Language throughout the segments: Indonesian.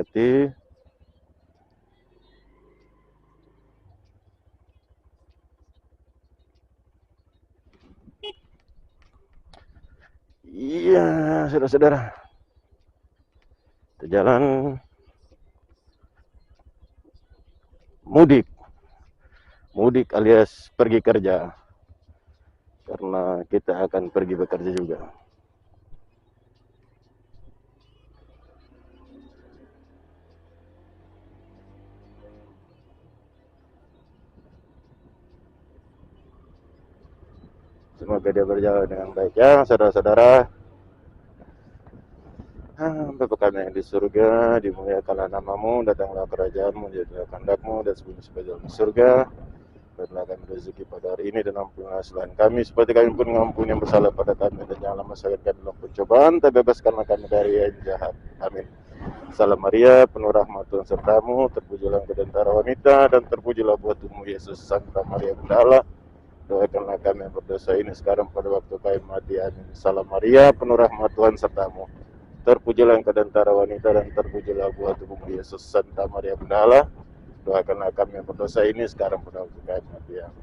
Hati. Iya, saudara-saudara. Kita jalan mudik. Mudik alias pergi kerja. Karena kita akan pergi bekerja juga. Semoga dia berjalan dengan baik ya, saudara-saudara. Bapa kami yang di surga, dimuliakanlah namamu, datanglah kerajaanmu, jadilah kehendakmu, dan seperti dalam surga. Berilah kami rezeki pada hari ini, dan ampunilah kesalahan kami, seperti kami pun mengampuni yang bersalah pada kami, dan janganlah masukkan kami dalam pencobaan, tapi bebaskanlah kami dari yang jahat. Amin. Salam Maria, penuh rahmat Tuhan sertamu, terpujilah engkau di antara wanita, dan terpujilah buah tubuhmu Yesus. Santa Maria Bunda Allah, doakanlah kami yang berdosa ini sekarang pada waktu kami mati. Amin. Salam Maria, penuh rahmat Tuhan sertamu, terpujilah engkau di antara wanita, dan terpujilah buah tubuhmu Yesus. Santa Maria Bunda Allah, doakanlah kami yang berdosa ini sekarang pada waktu kami mati. Amin.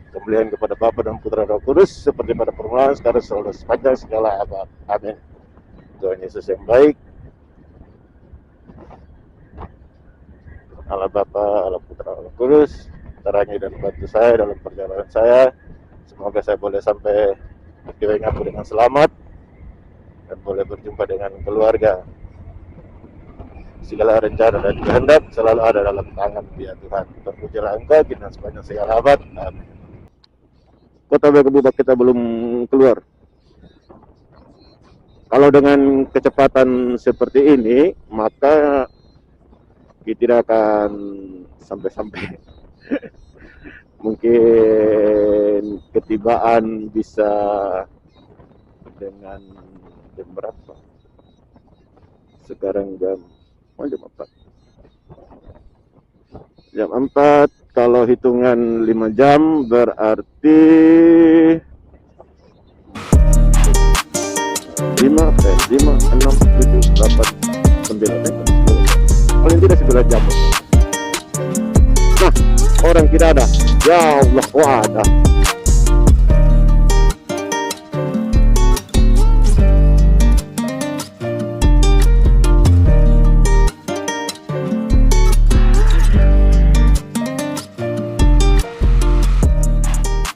Kemuliaan kepada Bapa dan Putra dan Roh Kudus, seperti pada permulaan, sekarang, selalu, sepanjang segala abad. Amin. Tuhan Yesus yang baik, Allah Bapa, Allah Putra, Allah Kudus, terangi dan bantu saya dalam perjalanan saya. Semoga saya boleh sampai di Wengapu dengan selamat dan boleh berjumpa dengan keluarga. Segala rencana dan kehendak selalu ada dalam tangan Dia Tuhan. Terpujilah Engkau kita sepanjang segala abad. Amin. Kota Wengapu kita belum keluar. Kalau dengan kecepatan seperti ini, maka kita tidak akan sampai-sampai. Mungkin ketibaan bisa dengan jam berapa? Sekarang jam 4. Jam 4, kalau hitungan 5 jam berarti 5, 6, 7, 8, 9, paling tidak 9 jam. Nah, orang tidak ada. Ya Allah, wah ada.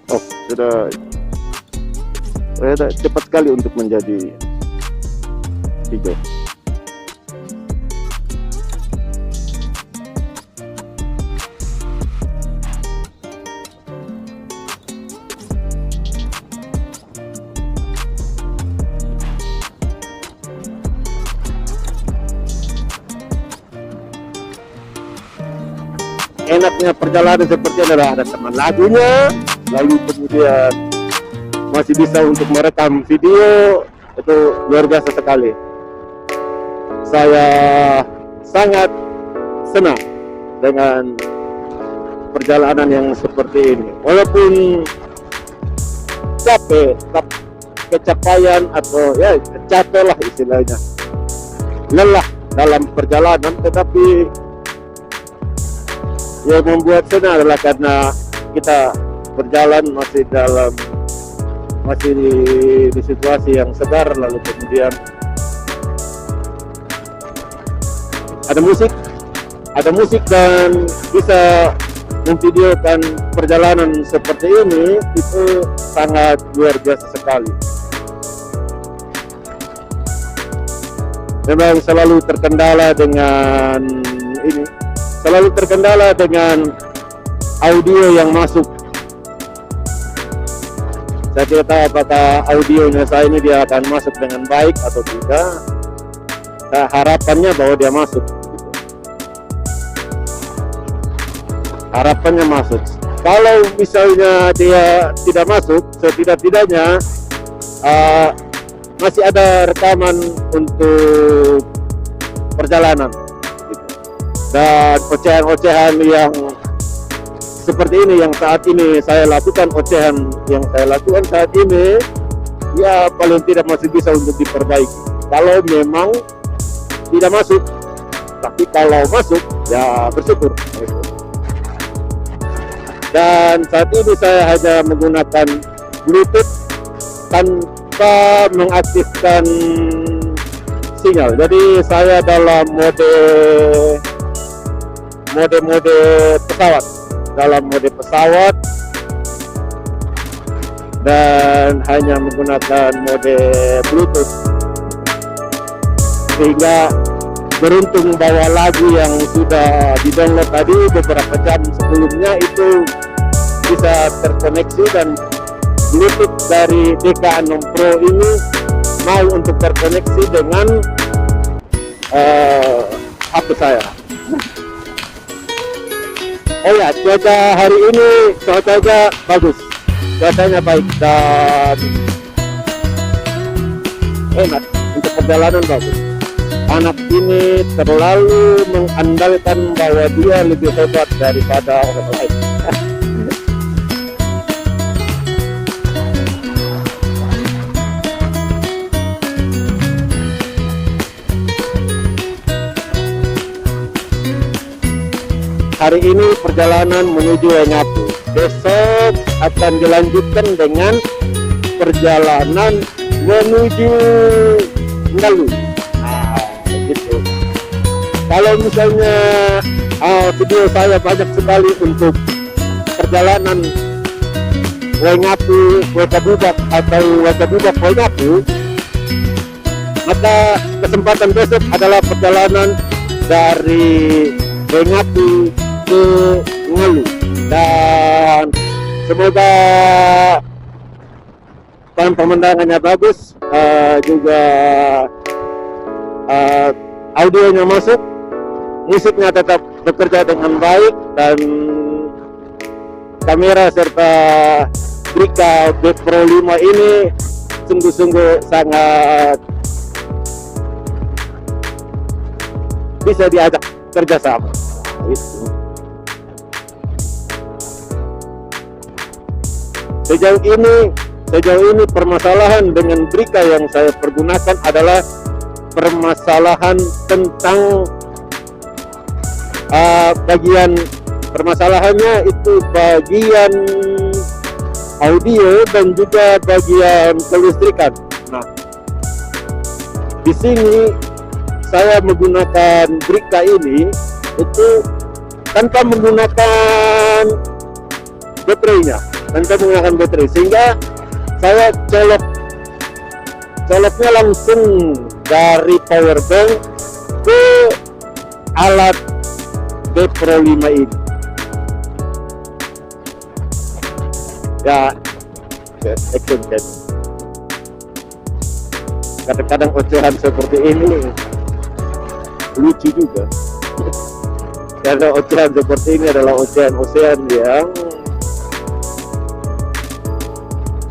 Oh, sudah cepat sekali untuk menjadi hijau. Enaknya perjalanan seperti adalah ada teman lagunya, lalu kemudian masih bisa untuk merekam video, itu luar biasa sekali. Saya sangat senang dengan perjalanan yang seperti ini. Walaupun capek, kecapaian atau ya capek lah istilahnya, lelah dalam perjalanan, tetapi yang membuat senang adalah karena kita berjalan masih di situasi yang segar, lalu kemudian ada musik dan bisa memvideokan perjalanan seperti ini, itu sangat luar biasa sekali. Memang selalu terkendala dengan audio yang masuk. Saya tidak tahu apakah audionya saya ini dia akan masuk dengan baik atau tidak. Harapannya bahwa dia masuk. Harapannya masuk. Kalau misalnya dia tidak masuk, setidak-tidaknya masih ada rekaman untuk perjalanan. Dan ocehan-ocehan yang seperti ini yang saat ini saya lakukan, ocehan yang saya lakukan saat ini, ya paling tidak masih bisa untuk diperbaiki. Kalau memang tidak masuk, tapi kalau masuk ya bersyukur. Dan saat ini saya hanya menggunakan Bluetooth tanpa mengaktifkan sinyal. Jadi saya dalam mode pesawat, dan hanya menggunakan mode Bluetooth, sehingga beruntung bahwa lagu yang sudah di-download tadi beberapa jam sebelumnya itu bisa terkoneksi, dan Bluetooth dari DK6 Pro ini mau untuk terkoneksi dengan HP saya. Oh ya, cuaca hari ini cuacanya bagus, cuacanya baik dan enak untuk perjalanan, bagus. Anak ini terlalu mengandalkan bahwa dia lebih hebat daripada orang lain. Hari ini perjalanan menuju Waingapu. Besok akan dilanjutkan dengan perjalanan menuju Ngalu. Gitu. Kalau misalnya video saya banyak sekali untuk perjalanan Waingapu, Wakabudak atau Wakabudak Waingapu, maka kesempatan besok adalah perjalanan dari Waingapu ke Ngalu, dan semoga pemandangannya bagus, juga audionya masuk, musiknya tetap bekerja dengan baik, dan kamera serta Brica B Pro 5 ini sungguh-sungguh sangat bisa diajak kerjasama. Itu. Sejauh ini permasalahan dengan Brica yang saya pergunakan adalah permasalahan tentang permasalahannya itu bagian audio dan juga bagian kelistrikan. Nah, di sini saya menggunakan Brica ini itu tanpa menggunakan baterainya, sehingga saya coloknya langsung dari power bank ke alat B Pro 5 ini. Ya, action cam. Kadang-kadang ocehan seperti ini lucu juga. Karena ocehan seperti ini adalah ocehan yang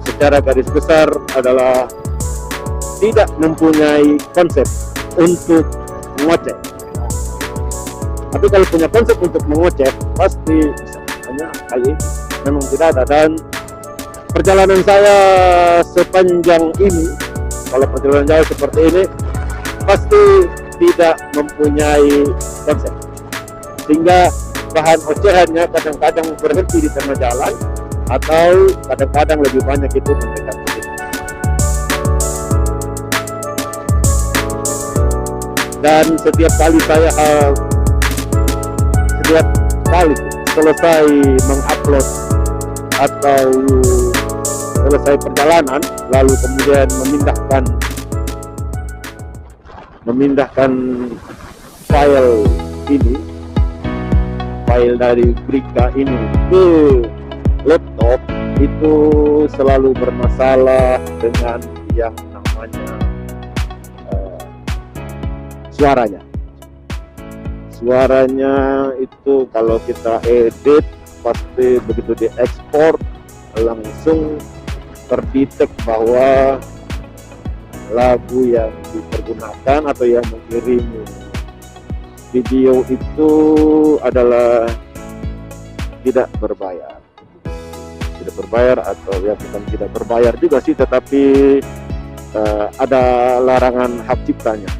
secara garis besar adalah tidak mempunyai konsep untuk mengoceh. Tapi kalau punya konsep untuk mengoceh, pasti bisa. Hanya kali ini memang tidak ada. Dan perjalanan saya sepanjang ini, kalau perjalanan jauh seperti ini, pasti tidak mempunyai konsep, sehingga bahan ocehannya kadang-kadang berhenti di tengah jalan, atau kadang-kadang lebih banyak itu mendekat. Dan setiap kali selesai mengupload atau selesai perjalanan, lalu kemudian memindahkan file dari Brica ini ke laptop, itu selalu bermasalah dengan yang namanya suaranya itu kalau kita edit, pasti begitu diekspor langsung terdetek bahwa lagu yang dipergunakan atau yang mengirim video itu adalah tidak berbayar atau ya bukan tidak berbayar juga sih, tetapi ada larangan hak ciptanya.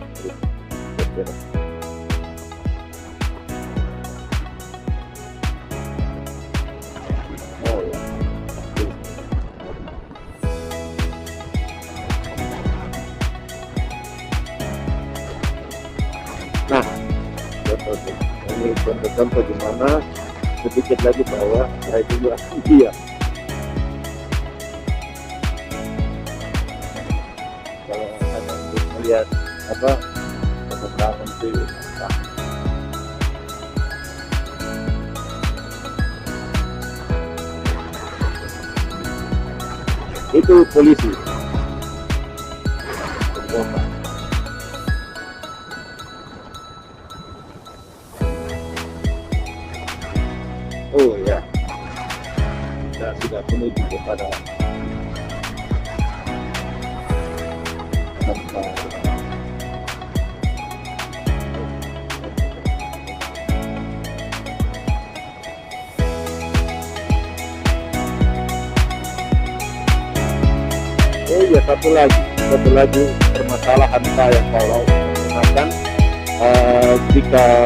Oke, ini contoh-contoh di mana sedikit lagi bahwa saya juga dia. Kalau ada untuk melihat apa pemandangan itu, nah, itu polisi. Oh ya, kita sudah menuju kepada tempat. Oh ya, satu lagi permasalahan saya kalau menggunakan jika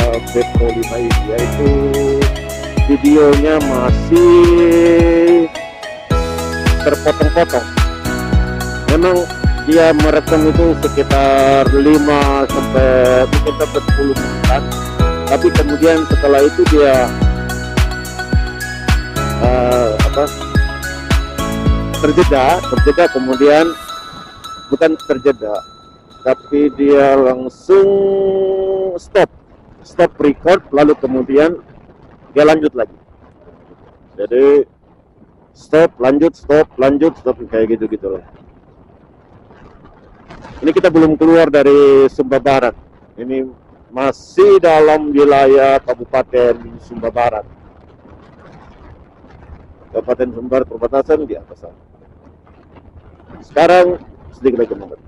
Pro 5 ini, yaitu videonya masih terpotong-potong. Memang dia merekam itu sekitar 5 sampai mungkin sampai 10 menitan, tapi kemudian setelah itu dia terjeda, kemudian bukan terjeda, tapi dia langsung stop record, lalu kemudian dia lanjut lagi. Jadi stop lanjut kayak gitu loh. Ini kita belum keluar dari Sumba Barat, ini masih dalam wilayah Kabupaten Sumba Barat. Kabupaten Sumbar perbatasan di atas sana. Sekarang sedikit lagi menit.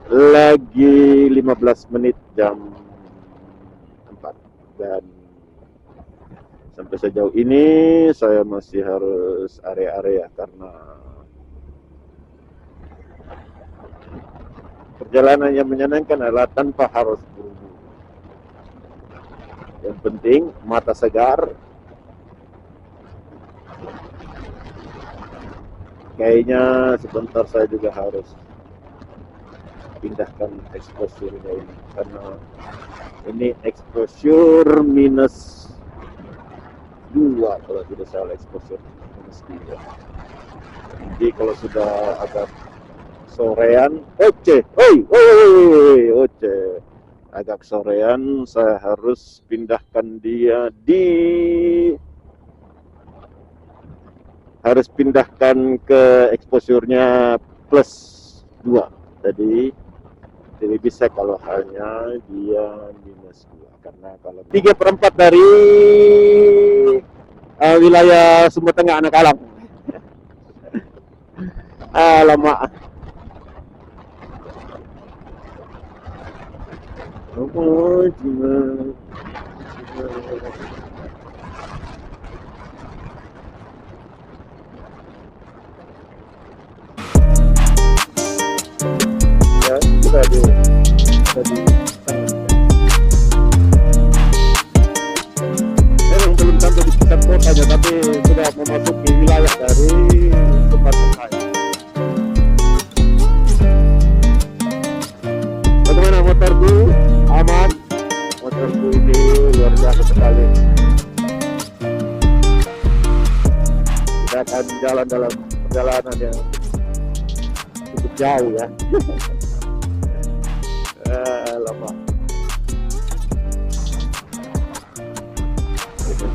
Lagi 15 menit jam 4, dan sampai sejauh ini saya masih harus area-area karena perjalanan yang menyenangkan adalah tanpa harus buru-buru. Yang penting mata segar. Kayaknya sebentar saya juga harus pindahkan exposure-nya ini, karena ini exposure minus 2 kalau tidak salah, exposure minus 3. Jadi kalau sudah agak sorean, agak sorean, saya harus pindahkan dia harus pindahkan ke exposure-nya plus 2. Jadi bisa kalau hanya dia minus 2, karena kalau 3/4 dari wilayah Sumba Tengah Anak Alam. Lama. Ya, sudah di memang belum sampai di pusat kotanya, tapi sudah memasuki wilayah dari Sumba Tengah. Bagaimana motorku? Aman. Motorku ini luar biasa sekali. Kita akan jalan dalam perjalanan yang cukup jauh ya. Lama.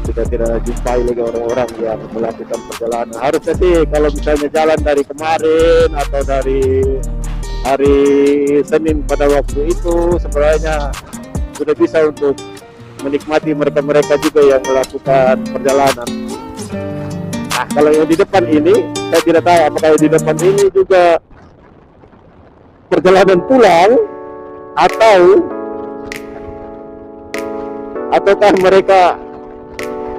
Kita tidak jumpai lagi orang-orang yang melakukan perjalanan. Harusnya sih kalau misalnya jalan dari kemarin atau dari hari Senin pada waktu itu, sebenarnya sudah bisa untuk menikmati mereka-mereka juga yang melakukan perjalanan. Nah, kalau yang di depan ini, saya tidak tahu apakah yang di depan ini juga perjalanan pulang ataukah mereka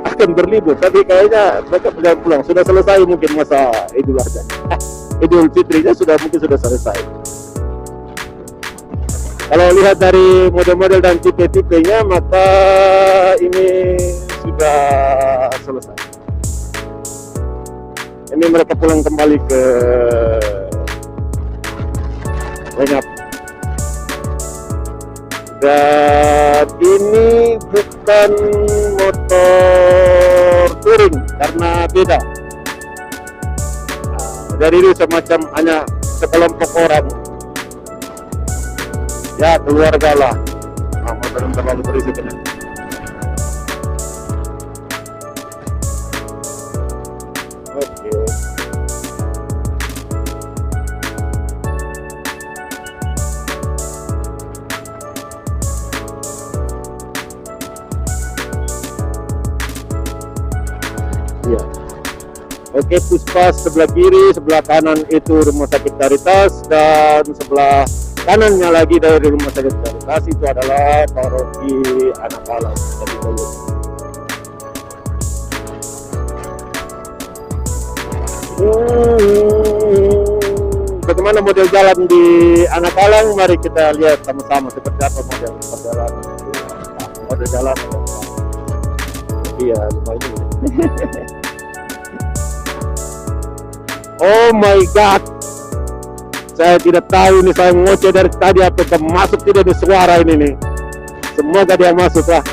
akan berlibur. Tapi kayaknya mereka perjalanan pulang, sudah selesai mungkin masa Idul Adha. Idul Fitrinya mungkin sudah selesai. Kalau lihat dari model-model dan tipe-tipenya, maka ini sudah selesai. Ini mereka pulang kembali ke Lenyap. Dan ini bukan motor touring karena beda. Jadi ini semacam hanya sekelompok orang, ya keluarga lah. Motor yang terlalu berisik kan. Oke. Ya. Oke, Puspas sebelah kiri, sebelah kanan itu Rumah Sakit Caritas, dan sebelah kanannya lagi dari Rumah Sakit Caritas itu adalah Paroki Anak Alam. Jadi bagaimana model jalan di Anak Alang? Mari kita lihat sama-sama seperti apa model perjalanan. Model jalan. Iya, lumayan. Oh my god, saya tidak tahu nih, saya ngoceh dari tadi apakah masuk tidak di suara ini nih. Semoga dia masuk lah.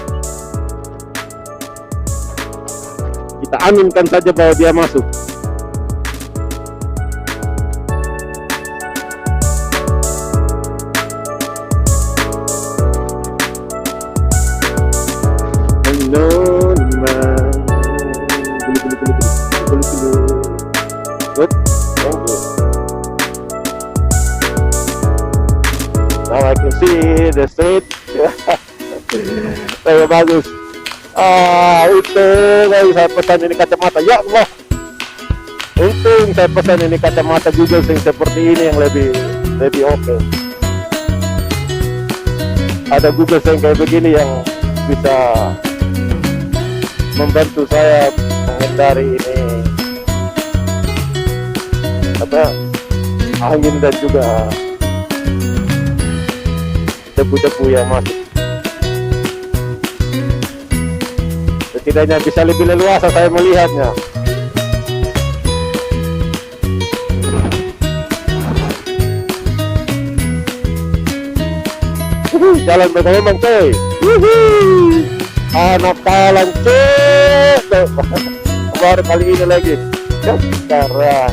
Kita aminkan saja bahwa dia masuk. Good. Thank you. Now I can see the street. Saya bagus. Itu guys, saya pesan ini kacamata. Ya Allah. Untung saya pesan ini kacamata Google yang seperti ini yang lebih oke. Ada Google yang kayak begini yang bisa membantu saya menghindari ini angin dan juga debu-debu yang masuk. Setidaknya bisa lebih leluasa saya melihatnya. Jalan memang coy. Anak Alang coy. Baru kali ini lagi. Karena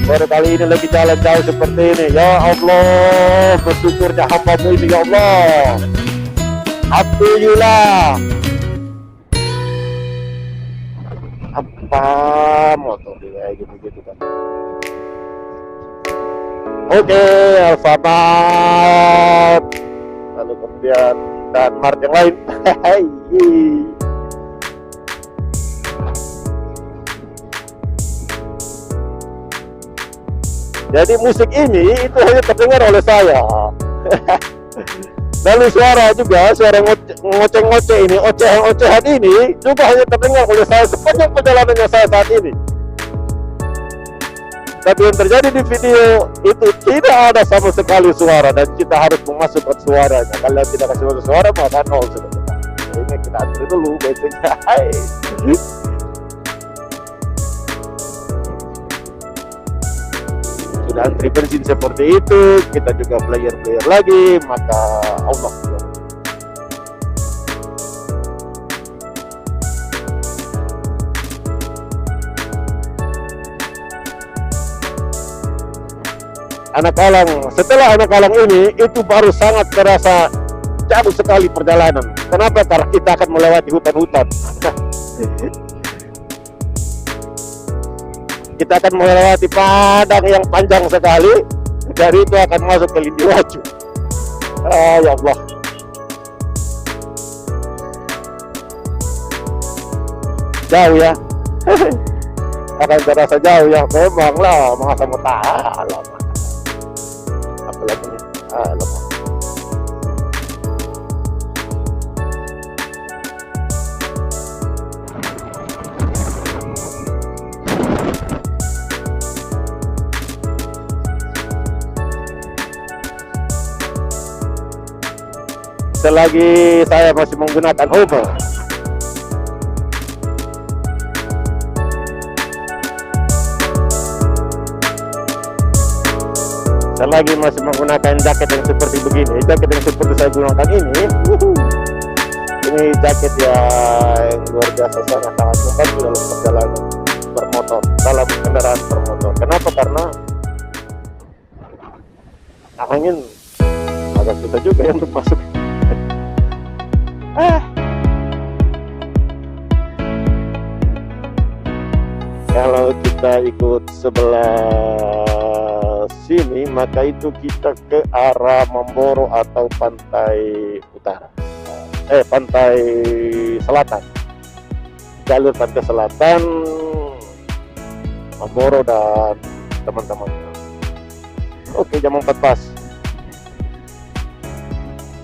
baru kali ini lagi jalan jauh seperti ini. Ya Allah, bersyukurnya hamba-Mu ini ya Allah. Alhamdulillah. Apa motor dia kayak gitu kan. Oke, Alfamart. Lalu kemudian dan Mart yang lain. Jadi musik ini itu hanya terdengar oleh saya. Lalu suara juga, suara ngoceh-ngoceh ini, ocehan-ocehan ini juga hanya terdengar oleh saya sepanjang perjalanannya saya saat ini. Tapi yang terjadi di video itu tidak ada sama sekali suara dan kita harus memasukkan suaranya. Kalau tidak kasih masuk suara maka nol sudah. Ini kita antri dulu biasanya. Sudah antri bensin seperti itu, kita juga player lagi, maka Allah ya. Anak Alang, setelah Anak Alang ini itu baru sangat terasa jauh sekali perjalanan. Kenapa? Karena kita akan melewati hutan-hutan. Kita akan melewati padang yang panjang sekali. Dari itu akan masuk ke Lindiwaju. Ya Allah. Jauh ya. Akan terasa jauh ya. Memang lah, masa mata. Apalagi ini. Lemah. Selagi saya masih menggunakan Homer. Selagi masih menggunakan jaket yang seperti begini, jaket yang seperti saya gunakan ini, ini jaket yang luar biasa, sangat membantu dalam perjalanan bermotor, dalam kendaraan bermotor. Kenapa? Karena angin agak susah juga ya untuk masuk. Kalau kita ikut sebelah sini, maka itu kita ke arah Mamboro atau pantai utara, pantai selatan, jalur pantai selatan Mamboro dan teman-teman. Oke, jam 4 pas.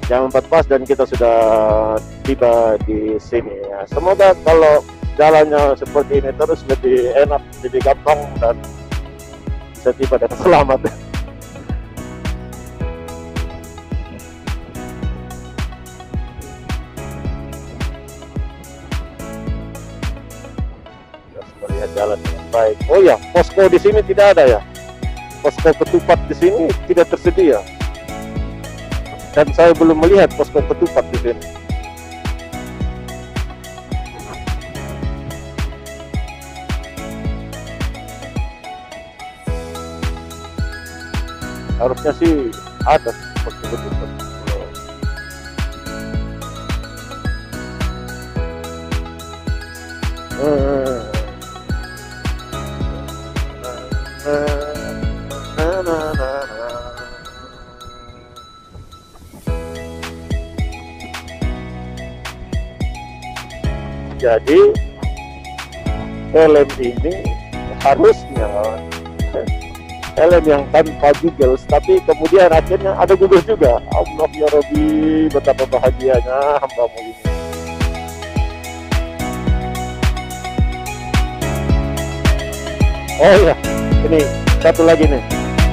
Jam 4 pas dan kita sudah tiba di sini ya. Semoga kalau jalannya seperti ini terus lebih enak, lebih gampang dan bisa tiba dengan selamat. Kita lihat jalan dengan baik. Oh ya, posko di sini tidak ada ya. Posko ketupat di sini tidak tersedia. Dan saya belum melihat posko ketupat di sini. Harusnya sih ada posko ketupat. Jadi helm ini harusnya helm yang tanpa goggles, tapi kemudian akhirnya ada goggles juga. Allah ya Rabbi, betapa bahagianya hambamu ini. Oh ya, ini satu lagi nih,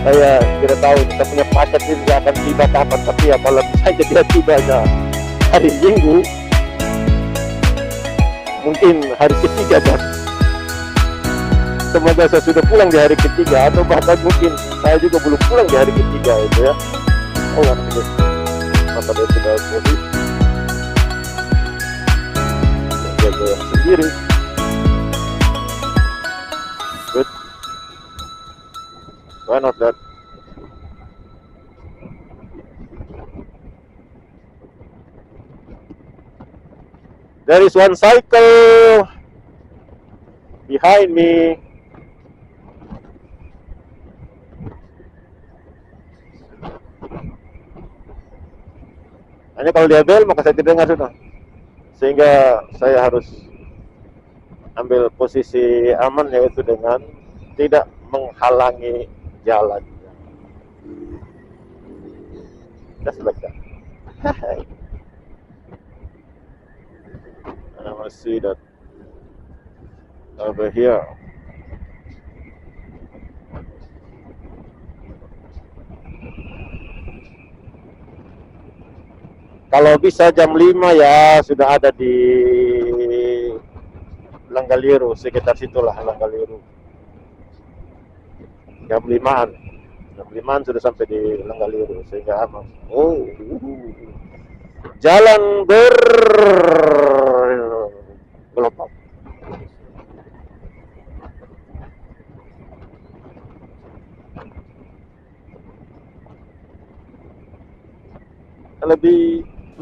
saya tidak tahu kita punya paket ini akan tiba kapan, tapi ya malam saja dia tibanya hari Minggu, mungkin hari ketiga kan. Semoga saya sudah pulang di hari ketiga, atau bahkan mungkin saya juga belum pulang di hari ketiga itu ya. Oh ya, maka dia sudah boleh menjaga yang sendiri. Good. Why not that? There is one cycle behind me. Hanya kalau dia bel maka saya tidak dengar sudah. Sehingga saya harus ambil posisi aman, yaitu dengan tidak menghalangi jalan. Just like that. And I want to see that over here. Kalau bisa jam 5 ya sudah ada di Langgaliru, sekitar situlah Langgaliru. Jam 5-an. Jam 5-an sudah sampai di Langgaliru sehingga aman. Oh. Jalan bergelombang.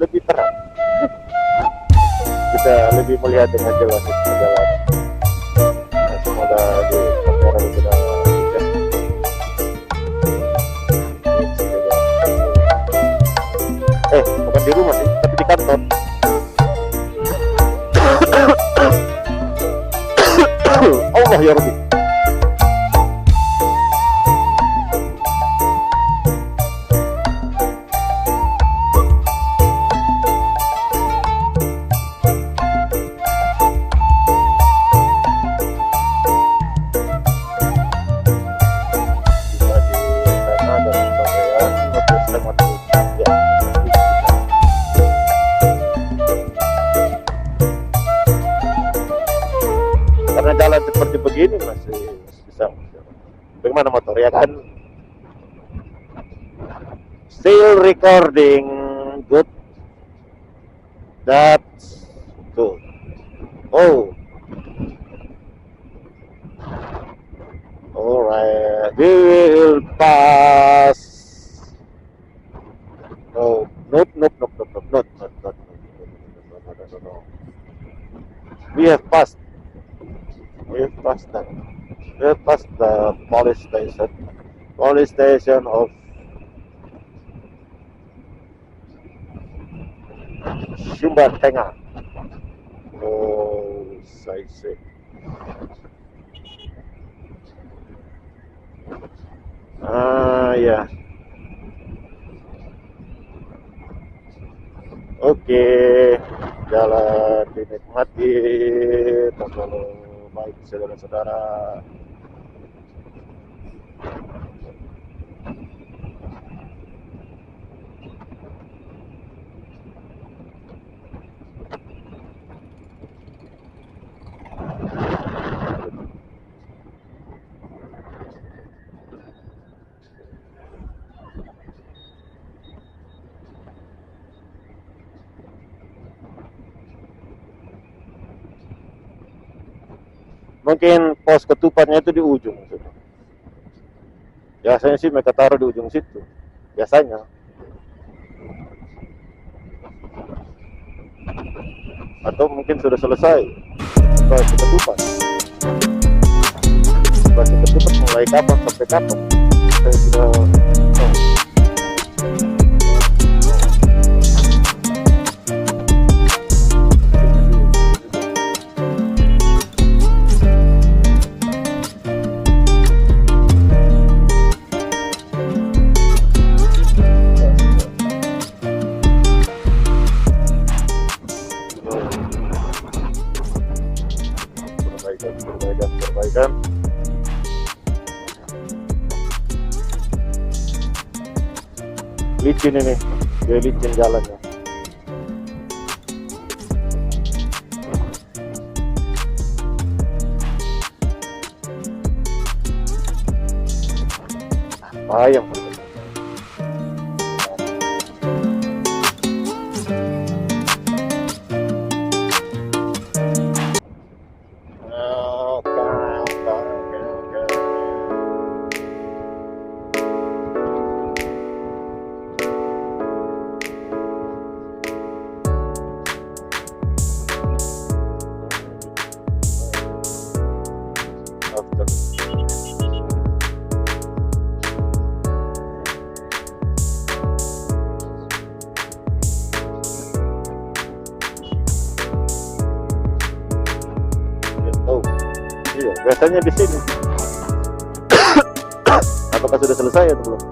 Lebih terang, kita lebih melihat dengan jelas perjalanan. Semoga di kamera sudah bukan di rumah sih, tapi di kantor. Allah ya Rabbi. Karena jalan seperti begini masih bisa. Bagaimana motor ya kan? Still recording. Good. That's good. Oh. Alright. We will pass. No. Not. No. We have passed. We have passed that. We have passed the police station. Police station of Sumber Tengah. Oh, I see. Ya. Oke, jalan dinikmati, kalau baik saudara-saudara. Mungkin pos ketupatnya itu di ujung. Biasanya sih mereka taruh di ujung situ. Biasanya. Atau mungkin sudah selesai pos ketupat. Pos ketupat mulai kapan sampai kapan? Saya sudah tahu. Perbaikan. Licin ini, dia licin jalannya. Apa yang biasanya di sini. Apakah sudah selesai atau belum?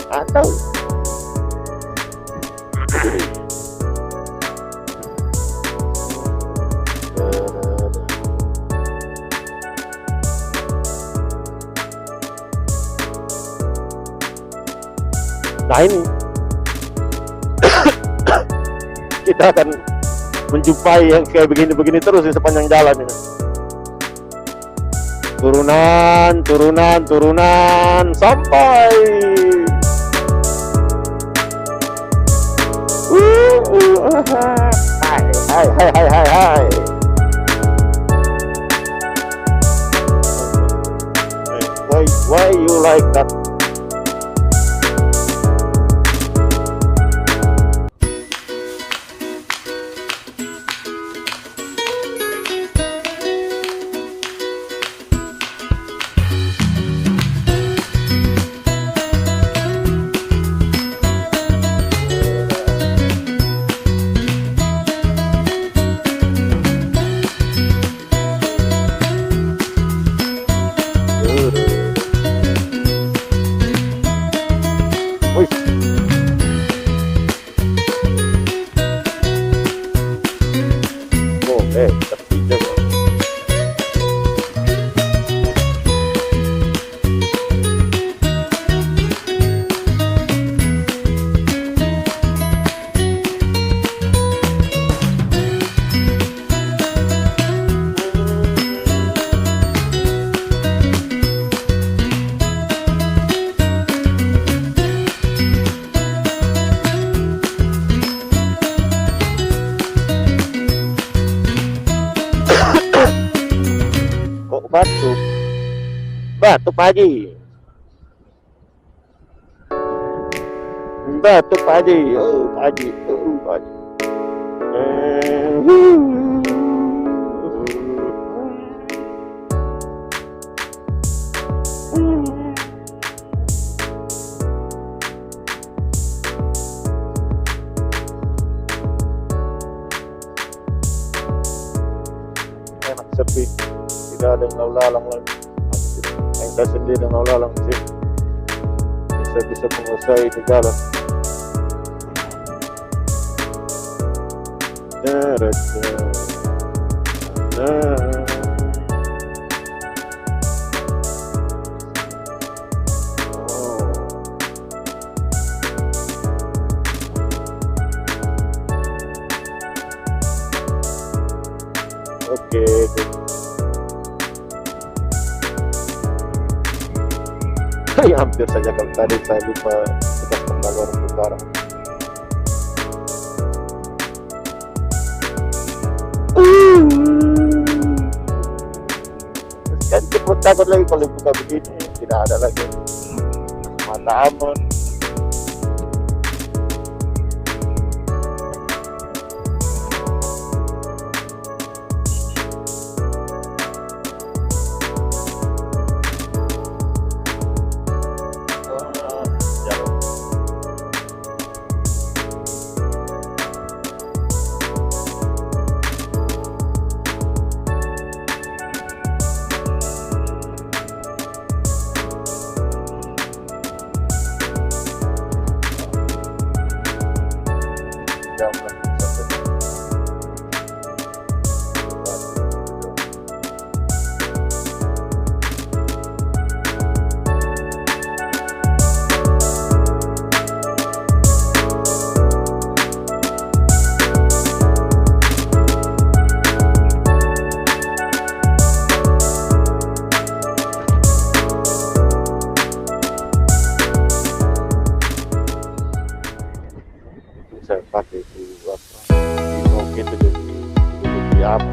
Atau nah ini kita akan menjumpai yang kayak begini-begini terus di sepanjang jalan ini. Turunan sampai hai. Why you like that? kok batuk? Batuk Pak Haji. Batuk Pak Haji. Oh Pak Haji. Oh Pak Haji. Enak sepi, tidak ada yang lalu lalang lagi. Yang saya sendiri yang lalu lalang sih, bisa menguasai itu jalan. Oke. Hampir saja kalau tadi saya lupa tugas pembaluan utara. Kan cepet takut lagi kalau buka begini, tidak ada lagi mata aman. Saya pakai itu apa? Itu jadi apa?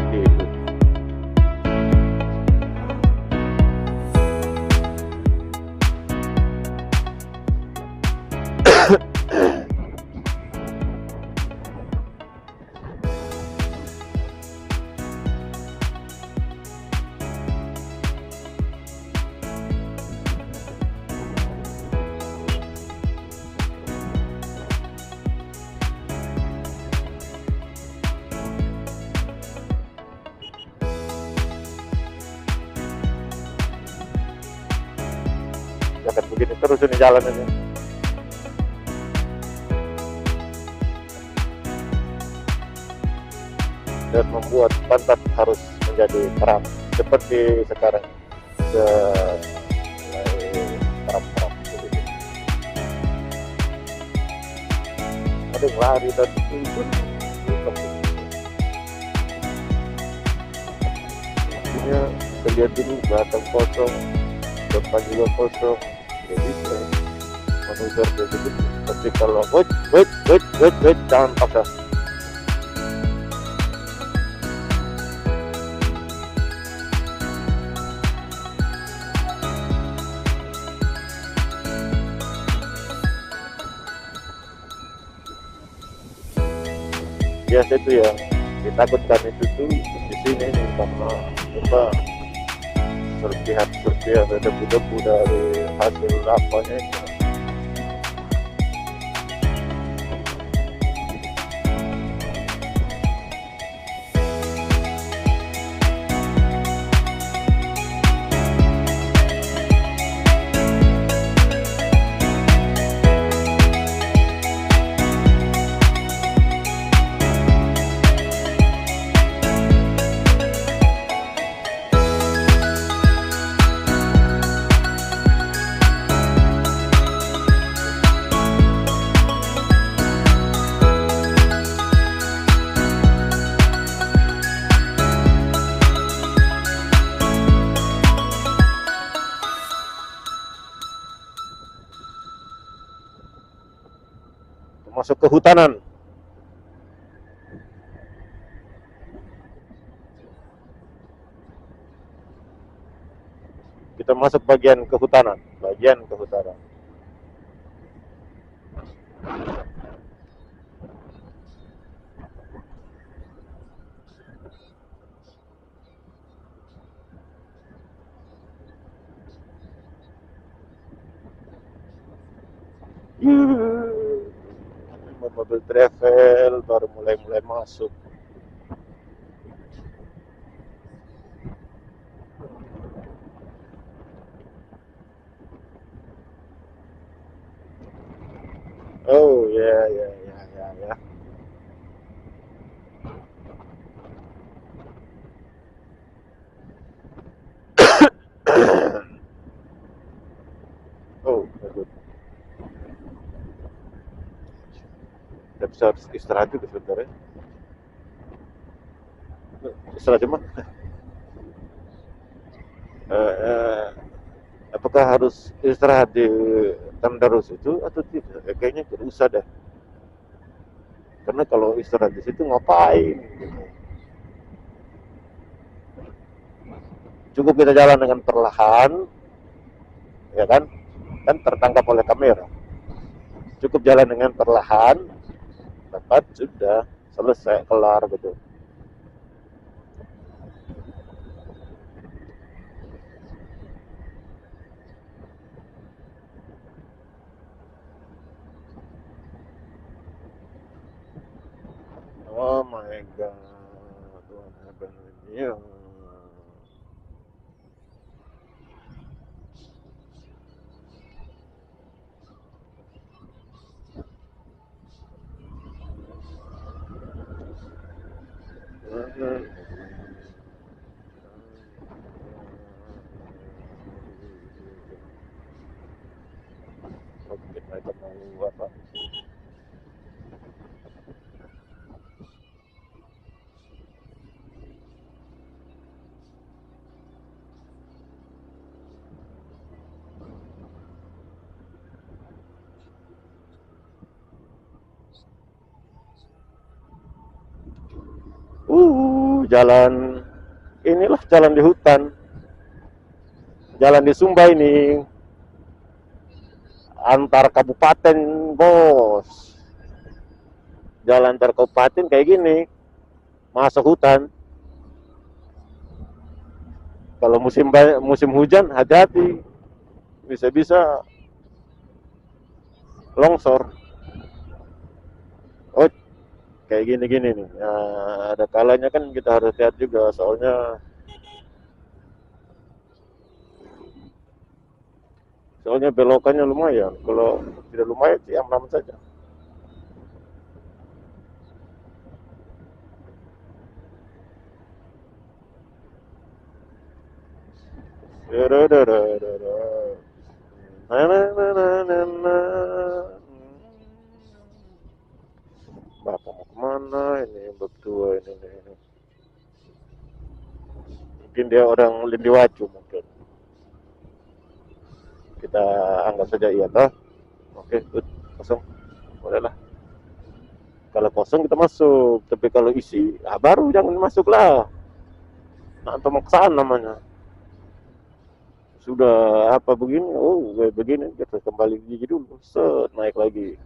Itu. Jangan begini terus ini jalanannya. Dan membuat pantat harus menjadi terang seperti sekarang. Terang-terang begitu. Ada yang lari dan pun intinya kita lihat dulu belakang kosong, depan juga kosong, tidak bisa manuver begitu. Tapi kalau wait, jangan paksa. Biasa itu yang ditakutkan itu tuh di sini nih, karena apa, serpihan ada debu-debu dari hasil apanya itu. Masuk ke hutanan. Kita masuk bagian kehutanan, bagian kehutanan. Mobil travel baru mulai masuk. Oh ya ya ya ya ya. Oh, bagus. Kita bisa istirahat juga sebentar ya. Istirahat cuma. Apakah harus istirahat di Tandarus itu atau tidak? Kayaknya tidak usah deh. Karena kalau istirahat di situ ngapain? Cukup kita jalan dengan perlahan, ya kan? Kan tertangkap oleh kamera. Cukup jalan dengan perlahan, dapat sudah selesai kelar gitu. Oh my god, what happened with you? Mungkin mereka mau apa? Jalan inilah jalan di hutan, jalan di Sumba ini, antar kabupaten bos. Jalan antar kabupaten kayak gini, masuk hutan. Kalau musim hujan hati-hati, bisa-bisa longsor. Oh, kayak gini-gini nih. Nah, ada kalanya kan kita harus hati-hati juga, soalnya belokannya lumayan. Kalau tidak lumayan sih aman saja. Na, na, na, na, na, na. Bapak mau kemana ini berdua ini. Mungkin dia orang Lindiwacu mungkin. Kita anggap saja iya toh. Oke, good. Kosong. Bolehlah. Kalau kosong kita masuk, tapi kalau isi, baru jangan masuk lah. Nah, pemaksaan namanya. Sudah apa begini? Oh, begini kita kembali gigi dulu. Set, naik lagi.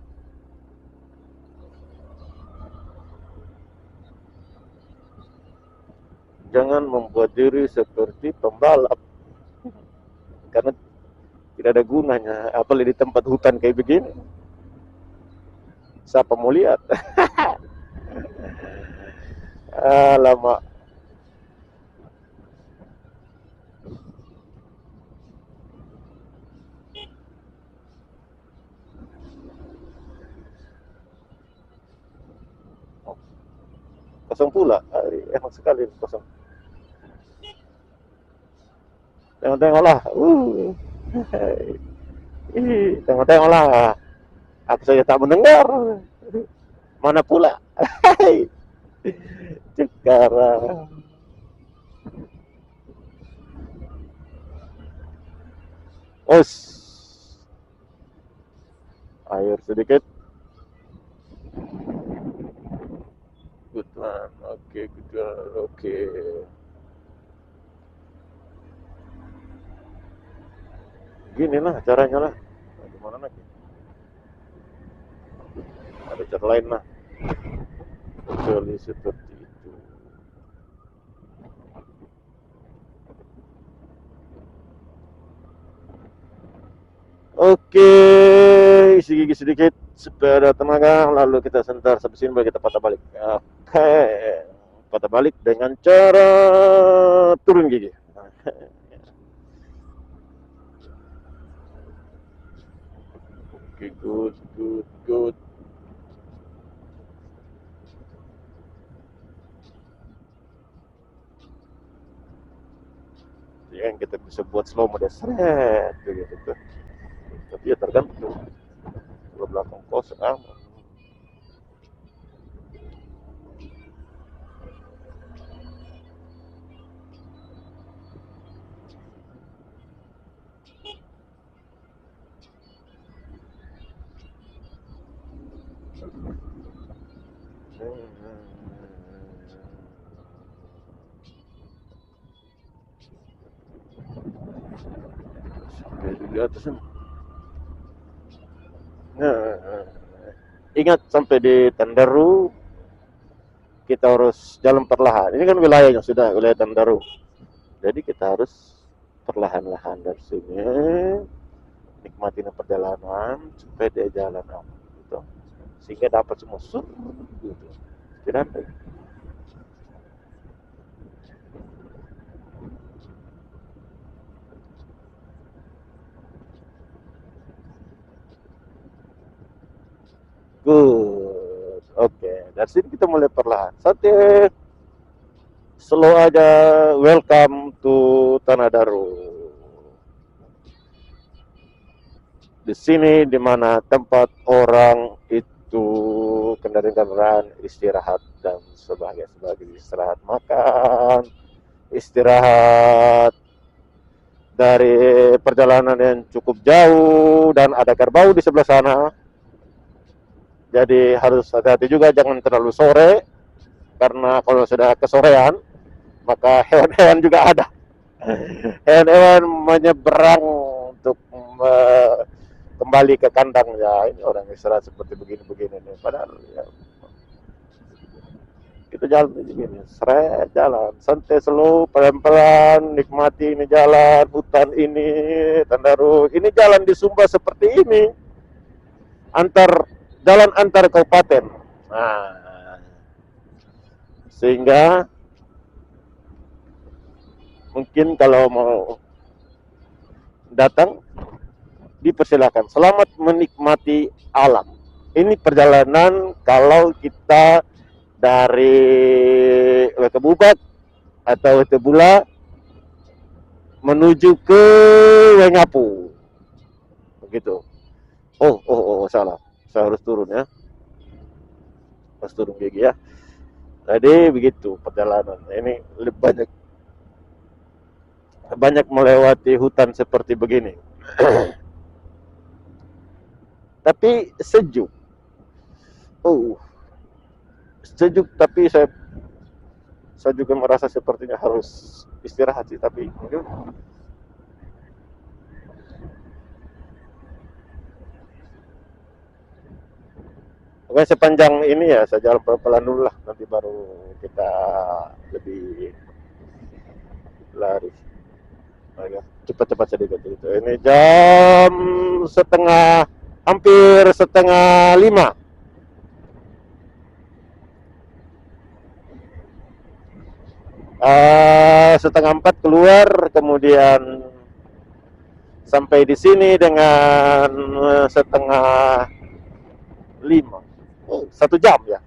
Jangan membuat diri seperti pembalap. Karena tidak ada gunanya, apalagi di tempat hutan kayak begini. Siapa mau lihat? Lama. Oh, kosong pula. Enak sekali kosong. Tengok-tengok lah. Tengok-tengok lah. Aku saja tak mendengar. Mana pula? Sekarang. Os. Air sedikit. Good one. Oke, good one. Oke. Beginilah caranya lah. Nah, gimana lagi? Ada cara lain lah. Kecuali seperti itu. Oke, isi gigi sedikit supaya ada tenaga, lalu kita sebentar sampai sini baru kita patah balik. Oke, patah balik dengan cara turun gigi. Oke, good, good, good. Ya, kita bisa buat slow mode seret begitu tuh. Tapi ya tergantung. Kalau belakang kosong aman. Sampai di atas nih. Nah, ingat sampai di Tandaru kita harus jalan perlahan. Ini kan wilayahnya sudah wilayah Tandaru. Jadi kita harus perlahan-lahan dari sini nikmatin perjalanan supaya dia jalan aman gitu. Sehingga dapat semua gitu. Tidak ada. Good. Oke, dari sini kita mulai perlahan. Santai. Slow aja. Welcome to Tanah Daru. Di sini dimana tempat orang itu kendaraan-kendaraan istirahat dan sebagai istirahat makan, istirahat dari perjalanan yang cukup jauh dan ada kerbau di sebelah sana. Jadi harus hati-hati juga, jangan terlalu sore karena kalau sudah kesorean maka hewan-hewan juga ada. Hewan-hewan menyeberang untuk kembali ke kandang. Ya, ini orang istirahat seperti begini-begini nih. Padahal ya, kita jalan begini, seret jalan, santai, slow, pelan-pelan, nikmati ini jalan, hutan ini, Tandaru. Ini jalan di Sumba seperti ini, jalan antar kabupaten. Nah, sehingga mungkin kalau mau datang dipersilakan. Selamat menikmati alam. Ini perjalanan kalau kita dari Wekebubat atau Wetebula menuju ke Wengapu. Begitu. Oh, salah. Saya harus turun ya. Harus turun gigi ya. Jadi begitu perjalanan. Ini lebih banyak melewati hutan seperti begini. Tapi sejuk. Sejuk, tapi saya juga merasa sepertinya harus istirahat sih, tapi oke, sepanjang ini ya saya jalan pelan-pelan dulu lah, nanti baru kita lebih lari. Cepat-cepat sedikit gitu. Ini jam hampir setengah 5. Setengah 4 keluar, kemudian sampai di sini dengan setengah 5. 1 jam ya.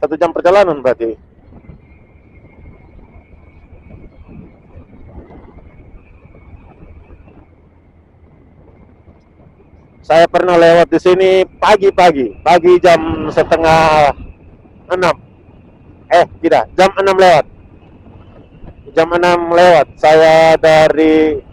1 jam perjalanan berarti. Saya pernah lewat di sini pagi jam setengah 6. Tidak, jam 6 lewat. Jam 6 lewat. Saya dari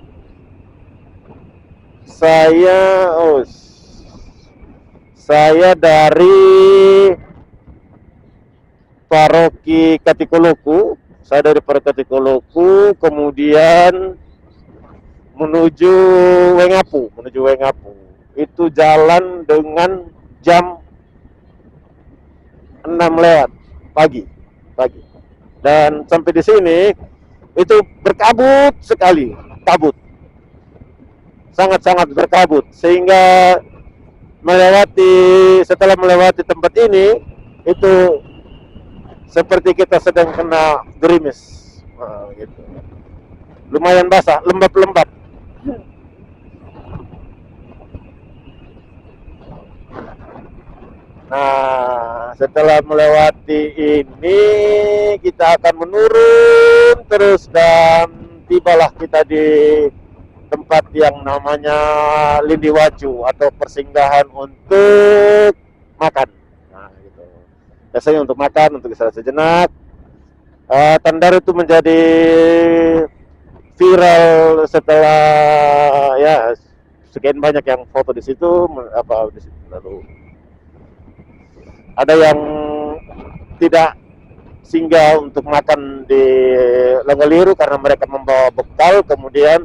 Paroki Katikoloku. Kemudian menuju Wengapu. Itu jalan dengan jam 6 lewat pagi. Dan sampai di sini itu berkabut sekali, sangat-sangat berkabut, sehingga setelah melewati tempat ini itu seperti kita sedang kena gerimis. Nah, gitu. Lumayan basah, lembab. Nah, setelah melewati ini kita akan menurun terus dan tibalah kita di tempat yang namanya Lindiwacu atau persinggahan untuk makan. Nah, gitu. Biasanya untuk makan, untuk istirahat sejenak. Tandar itu menjadi viral setelah ya sekian banyak yang foto di situ, lalu ada yang tidak singgah untuk makan di Longgaliru karena mereka membawa bekal, kemudian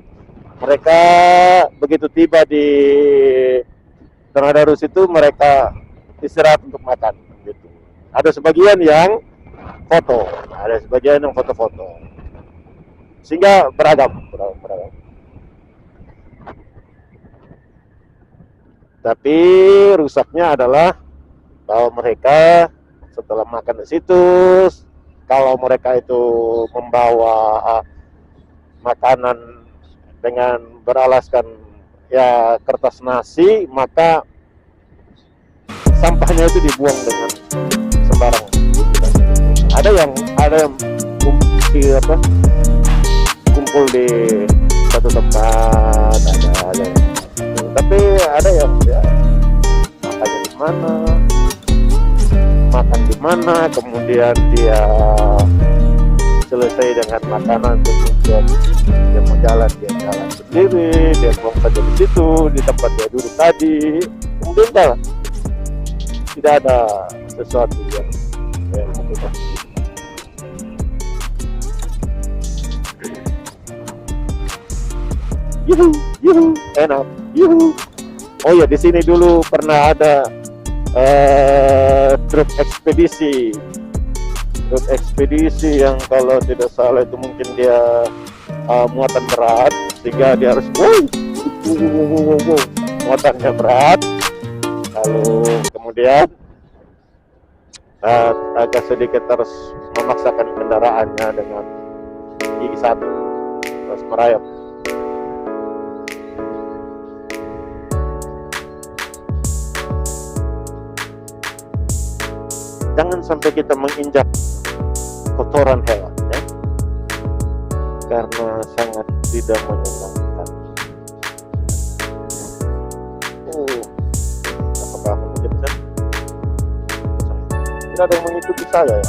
mereka begitu tiba di Tanah Daru situ mereka istirahat untuk makan gitu. Ada sebagian yang foto, sehingga beragam. Tapi rusaknya adalah bahwa mereka setelah makan di situ, kalau mereka itu membawa makanan dengan beralaskan ya kertas nasi, maka sampahnya itu dibuang dengan sembarang. Ada yang kumpul di satu tempat, ada tapi ada yang ya makan di mana, kemudian dia selesai dengan makanan, kemudian dia mau jalan sendiri, dia buang saja di situ di tempat dia duduk tadi, kemudian tidak ada sesuatu yang melakukan. Yuhu, enak, yuhu. Oh ya, di sini dulu pernah ada truk ekspedisi yang kalau tidak salah itu mungkin dia muatan berat, sehingga dia harus muatannya berat, lalu kemudian agak sedikit harus memaksakan kendaraannya dengan gigi satu terus merayap. Jangan sampai kita menginjak kotoran hewan, ya, karena sangat tidak menyenangkan. Apakah aku bisa? Tidak ada yang mengikuti saya, ya.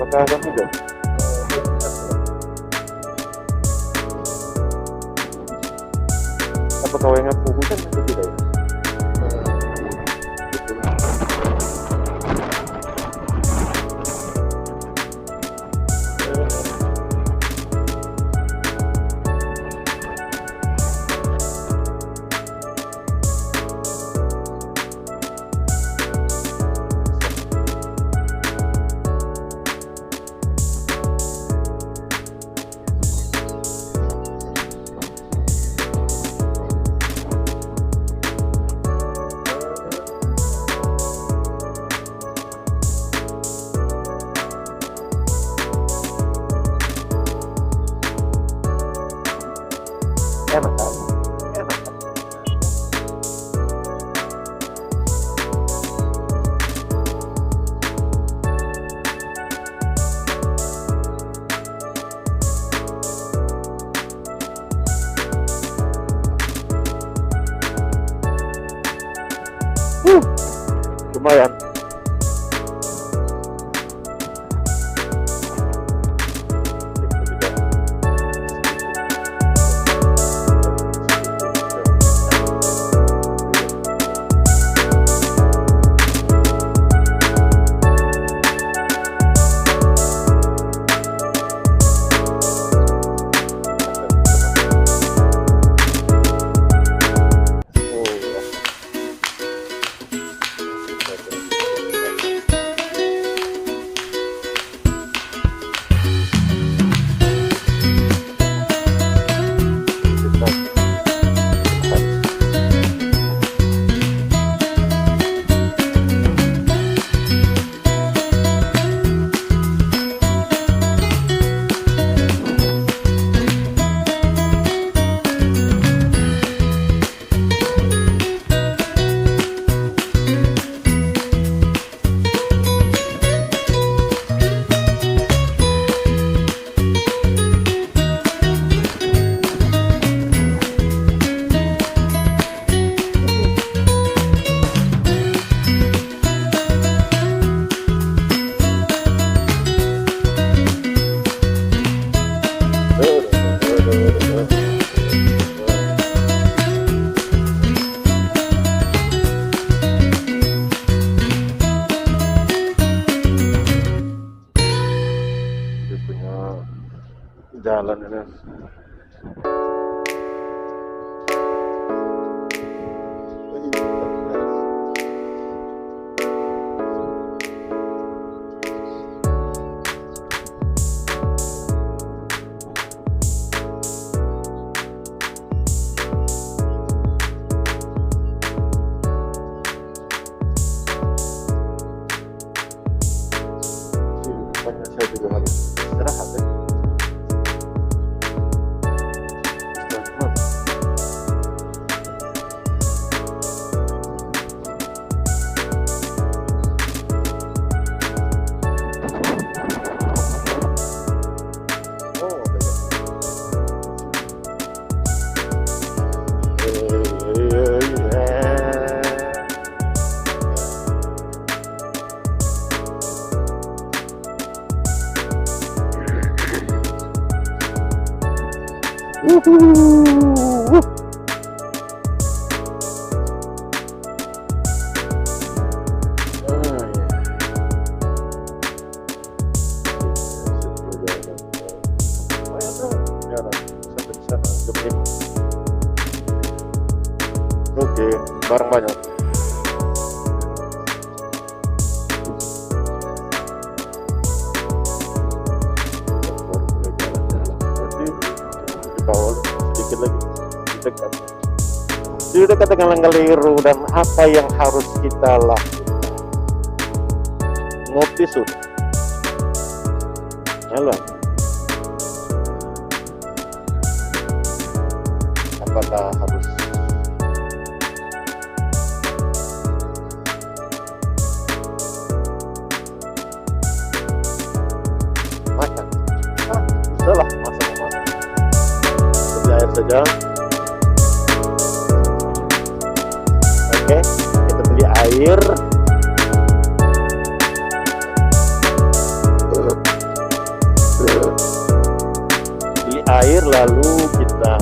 Apakah ada hujan? Apakah Wengapu hujan atau tidak ya? Enak kan? Enak kan? Lumayan. jalan ini. Rupanya saya juga harus istirahat ya. Oh, Wuhuu. Oke, barang banyak. Sedikit lagi dekat. Di dekat dengan Langgaliru, dan apa yang harus kita lakukan? Ngopi sudah. Halo. Apakah harus makan? Bisa lah, masak. Beli air saja. Oke, kita beli air. Beli air lalu kita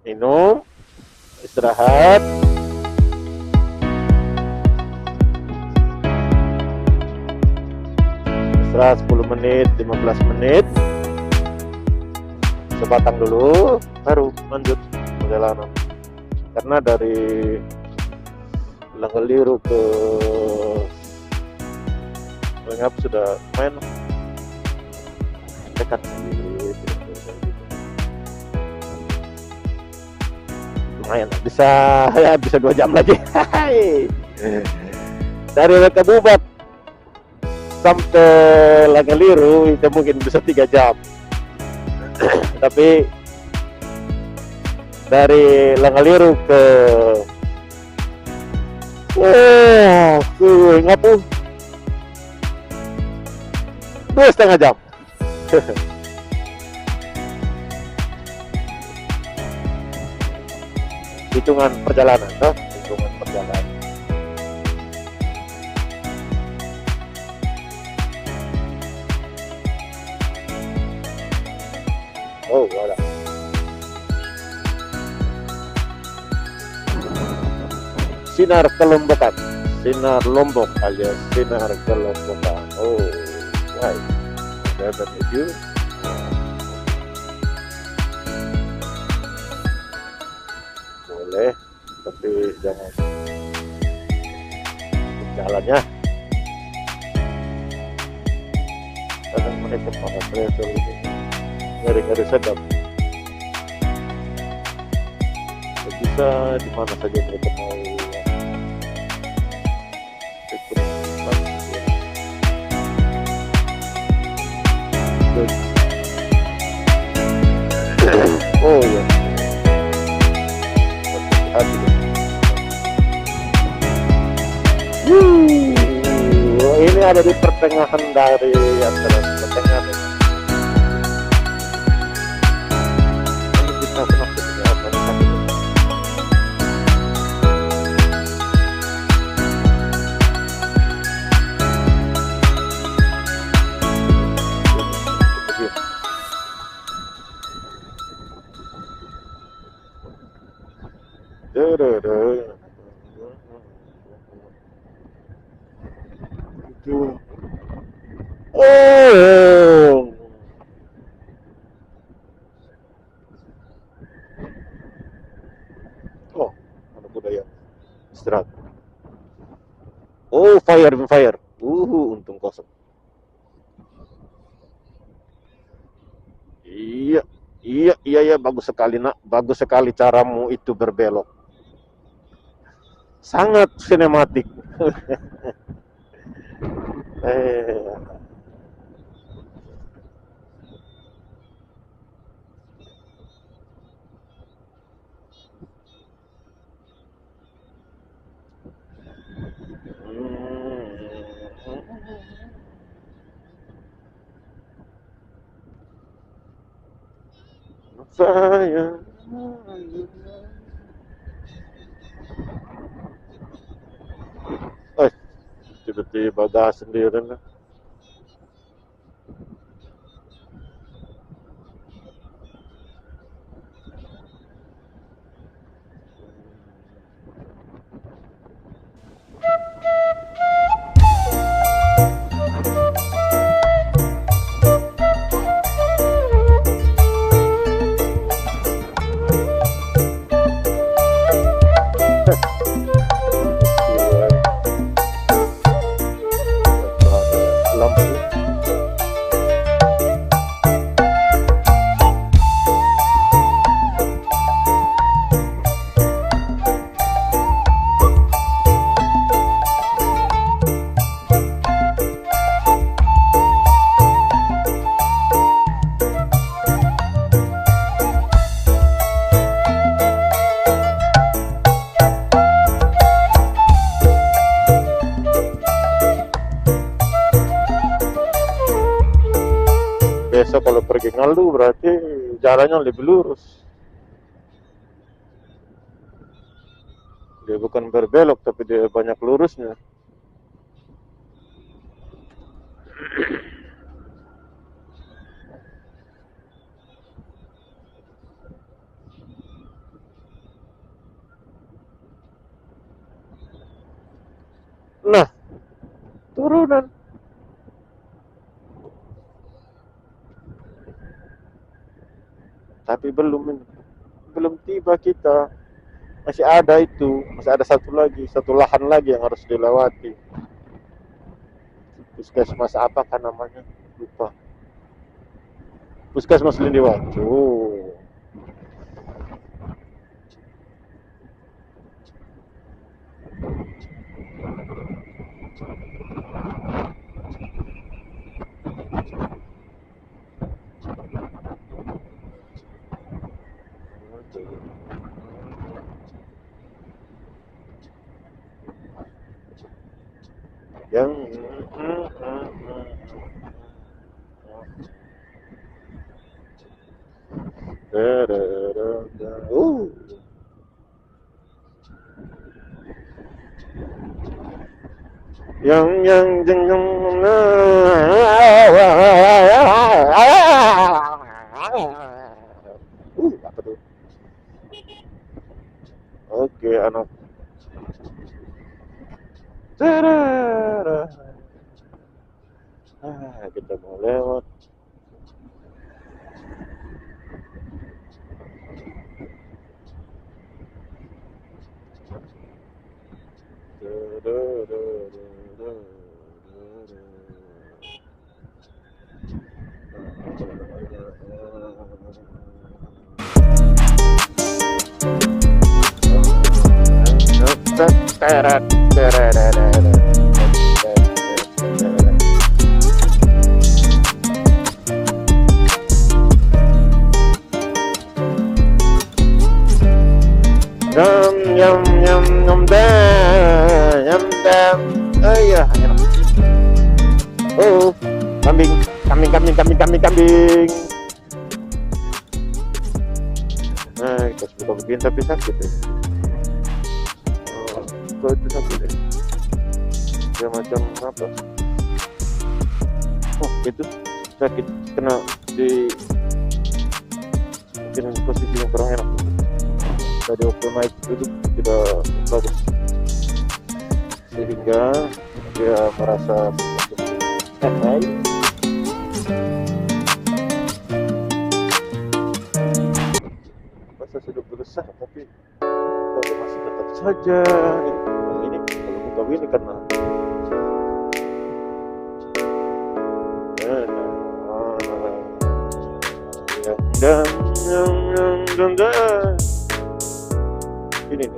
minum, istirahat. Istirahat 10 menit, 15 menit. Sebatang dulu, baru lanjut perjalanan. Karena dari Langgaliru ke Lengap sudah main dekat. Lumayan, bisa 2 jam lagi. Dari Rekabubat sampai Langgaliru itu mungkin bisa 3 jam. Tapi dari Langgaliru ke Ngapu 2,5 jam. Hitungan perjalanan, toh? Hitungan perjalanan. Oh, voilà. Sinar Kelombokan, Sinar Lombok alias Sinar Kelombokan. Oh, right. Saya menuju. Boleh, tapi jangan jalannya. Kadang mereka pada travel itu ngeri-ngeri sedap. Bisa di mana saja mereka mau ikut. Oh ya, ini ada di pertengahan dari antara pertengahan. Ini kita pernah oh, Istirahat. Oh, fire, fire. Untung kosong. Iya, iya, bagus sekali nak, bagus sekali caramu itu berbelok. Sangat sinematik. eh, sayang, eh, tiba-tiba gas sendiri nah. Lampu. Besok kalau pergi Ngaldu berarti jalannya lebih lurus. Dia bukan berbelok tapi dia banyak lurusnya. Nah, turunan. Tapi belum tiba kita. Masih ada itu, masih ada satu lahan lagi yang harus dilewati. Puskesmas apa kan namanya? Lupa. Puskesmas Lindiwacu. Yang yang apa tuh? Oke, anak. Kita mau lewat. Yum yum yum yum dam. Oh iya, enak. Oh, kambing. Nah, kita suka begini tapi sakit ya. Oh, kok itu sakit ya? Dia macam apa? Oh, itu sakit kena di mungkin posisi yang kurang enak. Tadi waktu naik duduk tidak bagus sehingga dia merasa masa sudah berusaha tapi kok masih tetap saja begini karena ini nih.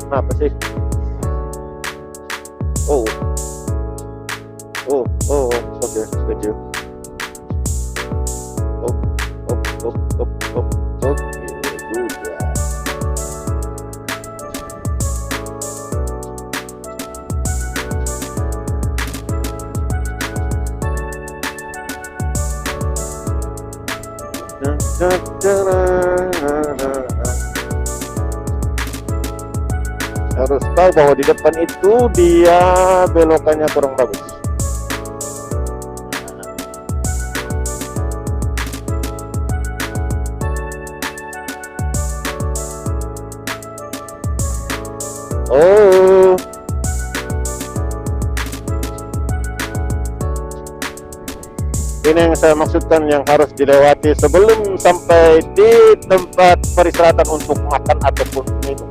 Kenapa sih? Oke, thank you. Oke juga. Harus tahu bahwa di depan itu dia belokannya kurang bagus. Oh, ini yang saya maksudkan, yang harus dilewati sebelum sampai di tempat peristirahatan untuk makan ataupun minum.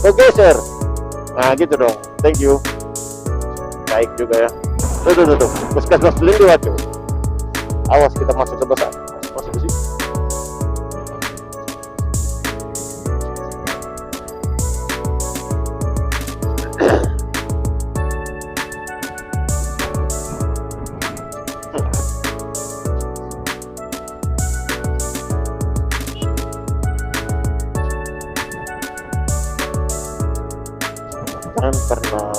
Geser. Nah gitu dong, thank you. Baik juga ya. Tuh. Puskesmas Belindu Wacu. Awas kita masuk ke besar. Masuk ke sini. Jangan pernah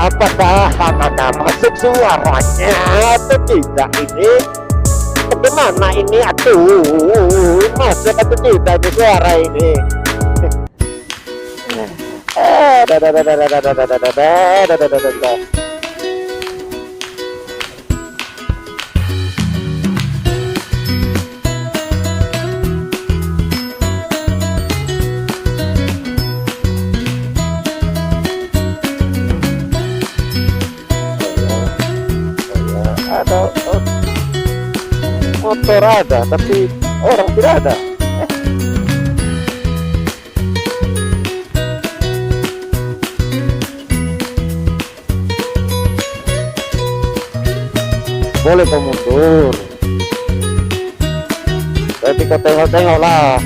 apakah masuk suaranya atau tidak ini? Bagaimana ini? Aduh, masuk atau tidak ini suara ini? Ada motor ada, tapi orang tidak ada. Boleh kau mundur, tapi kau tengok-tengok lah.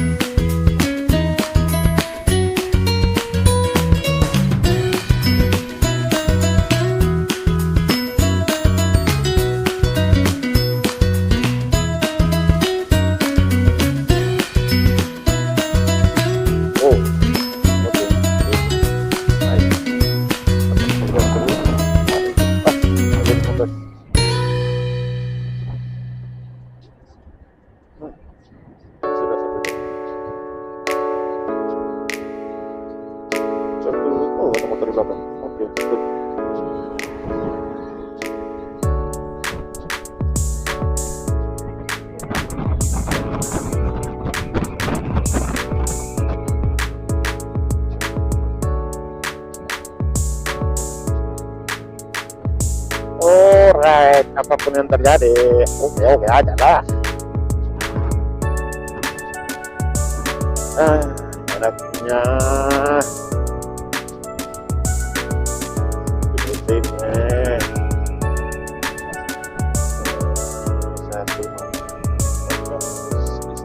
Ada motor di belakang. Oke, good. Alright, apapun yang terjadi, oke aja lah. Enaknya satu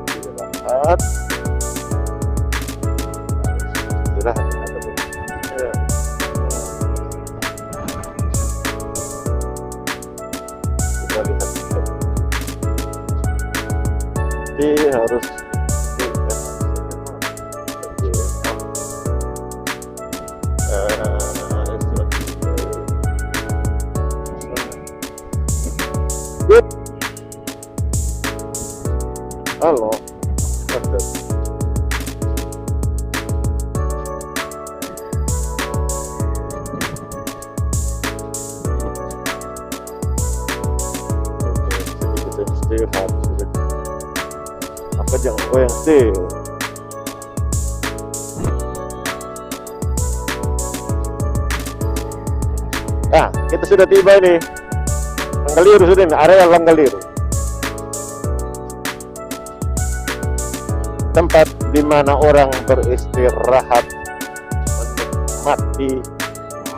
istirahat kita lihat jadi harus halo, apa jangan yang still Nah, kita sudah tiba ini. Langgaliru sudah ini, area Langgaliru. Tempat di mana orang beristirahat, menikmati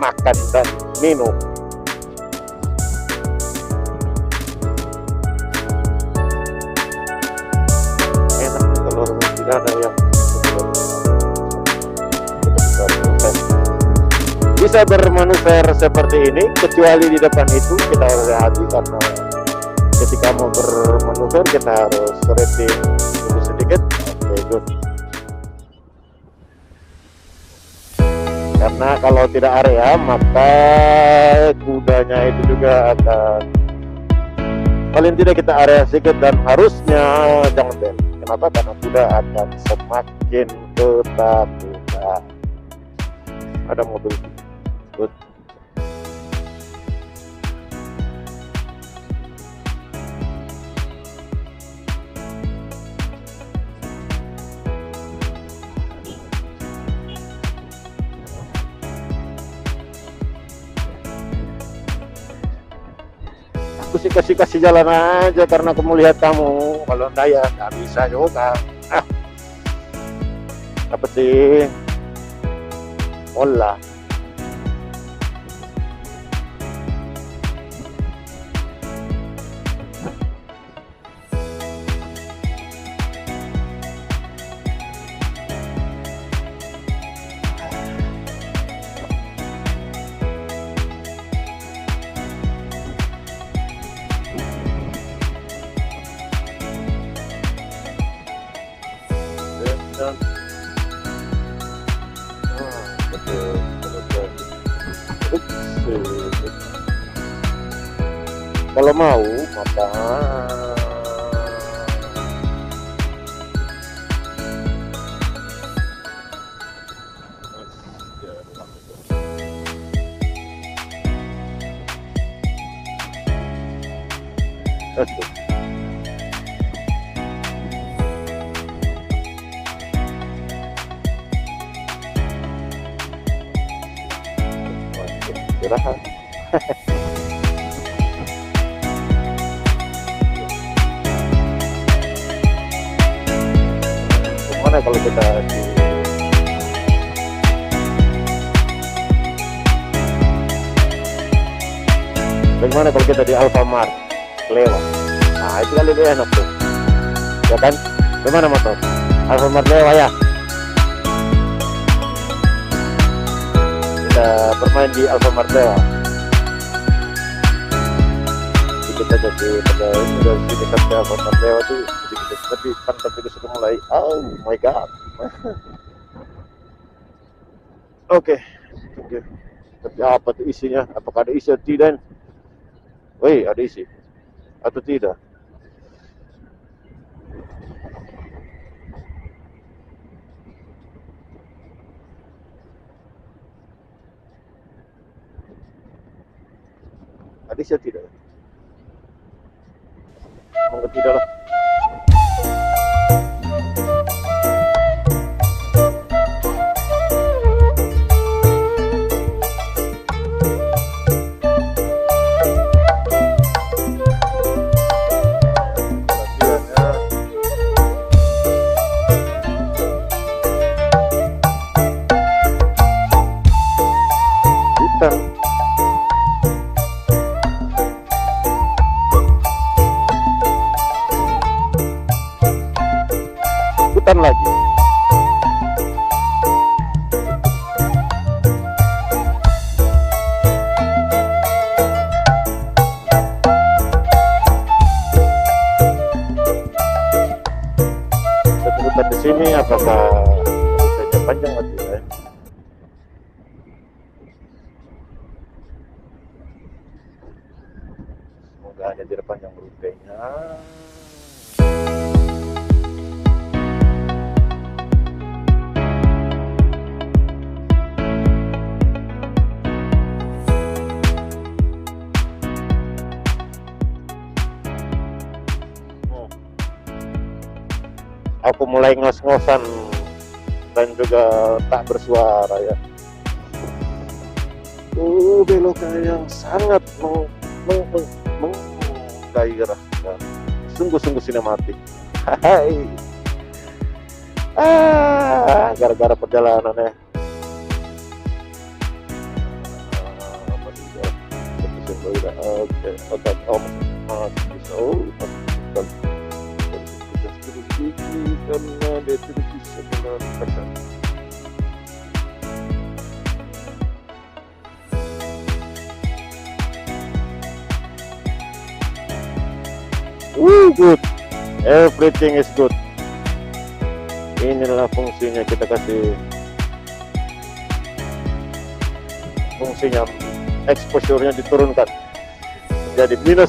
makan dan minum. Enak kalau tidak ada yang bisa bermanuver seperti ini, kecuali di depan itu kita harus hati, karena ketika mau bermanuver kita harus rating dulu sedikit. Oke, good. Karena kalau tidak area maka kudanya itu juga akan, paling tidak kita area sedikit, dan harusnya jangan bel. Kenapa? Karena kuda akan semakin ketakutan. Ada mobil. Good. Aku sih kasih jalan aja karena aku mau lihat kamu. Kalau enggak ya nggak bisa juga. Apa sih? Olah. Kalau mau maka istirahat. Gimana kalau kita bagaimana kalau kita di Alfamart lewat? Nah itu kan lebih enak tuh, ya kan? Gimana motor? Alfamart lewat ya? Kita bermain di Alfamart lewat. Kita jadi pada ini dari sini sampai Alfamart lewat tuh sedikit, tapi pantat itu sudah mulai. Oh my god. Oke. Tapi apa tuh isinya? Apakah ada isi atau tidak? Woi, ada isi atau tidak? Ada isi atau tidak? Mungkin tidak lah. Hutan lagi. Hutan di sini apakah rutenya panjang atau tidak? Semoga hanya tidak panjang rutenya. Aku mulai ngos-ngosan dan juga tak bersuara ya. belokan yang sangat menggairahkan, sungguh-sungguh sinematik. Hai, gara-gara perjalanan ya. Oke, bisa karena dia tidak bisa melakukan. Good. Everything is good. Inilah fungsinya, kita kasih fungsinya, exposure-nya diturunkan jadi -2.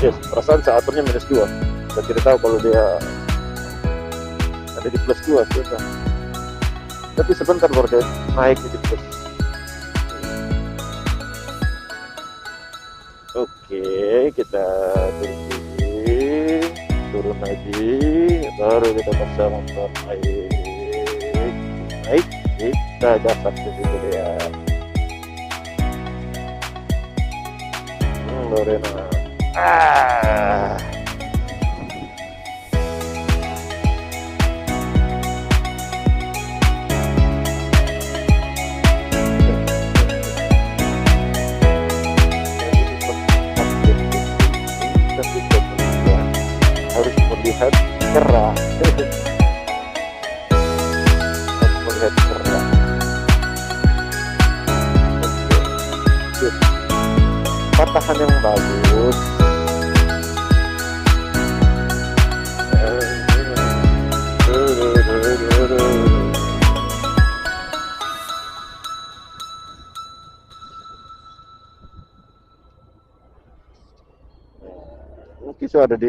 Yes, perasaan saya aturnya -2. Saya tidak tahu kalau dia ada di +2 sudah. Tapi sebentar baru dia naik di plus. Oke, kita turun lagi, baru kita pasang motor naik, kita gasap ke situ ya. Lorena. Harus melihat cerah. Harus melihat cerah. Oke. Patahan yang bagus. Mungkin ada di